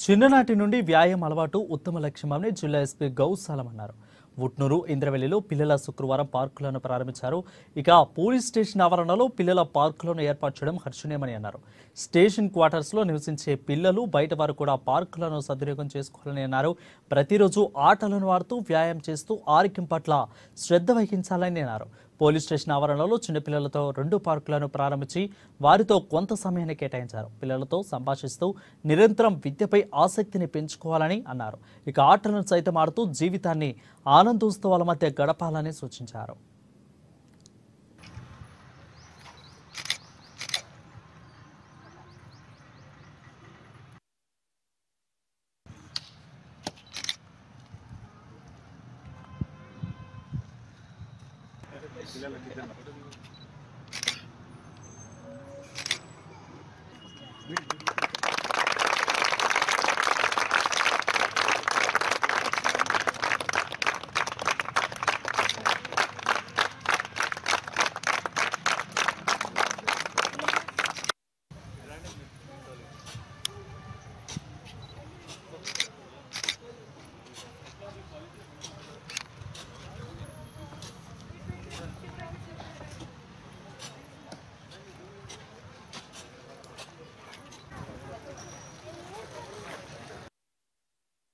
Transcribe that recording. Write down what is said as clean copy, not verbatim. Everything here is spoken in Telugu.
చిన్ననాటి నుండి వ్యాయామం అలవాటు ఉత్తమ లక్ష్యమని జిల్లా ఎస్పీ గౌసాలం అన్నారు. ఉట్నూరు ఇంద్రవెల్లిలో పిల్లల శుక్రవారం పార్కులను ప్రారంభించారు. ఇక పోలీస్ స్టేషన్ ఆవరణలో పిల్లల పార్కులను ఏర్పాటు చేయడం హర్షణీయమని అన్నారు. స్టేషన్ క్వార్టర్స్ లో నివసించే పిల్లలు బయట వారు కూడా పార్కులను సద్వినియోగం చేసుకోవాలని అన్నారు. ప్రతిరోజు ఆటలను ఆడుతూ వ్యాయామం చేస్తూ ఆరోగ్యం పట్ల శ్రద్ధ వహించాలని అన్నారు. పోలీస్ స్టేషన్ ఆవరణలో చిన్నపిల్లలతో 2 పార్కులను ప్రారంభించి వారితో కొంత సమయాన్ని కేటాయించారు. పిల్లలతో సంభాషిస్తూ నిరంతరం విద్యపై ఆసక్తిని పెంచుకోవాలని అన్నారు. ఇక ఆటలను సైతం ఆడుతూ జీవితాన్ని ఆనందోత్సవాల మధ్య గడపాలని సూచించారు.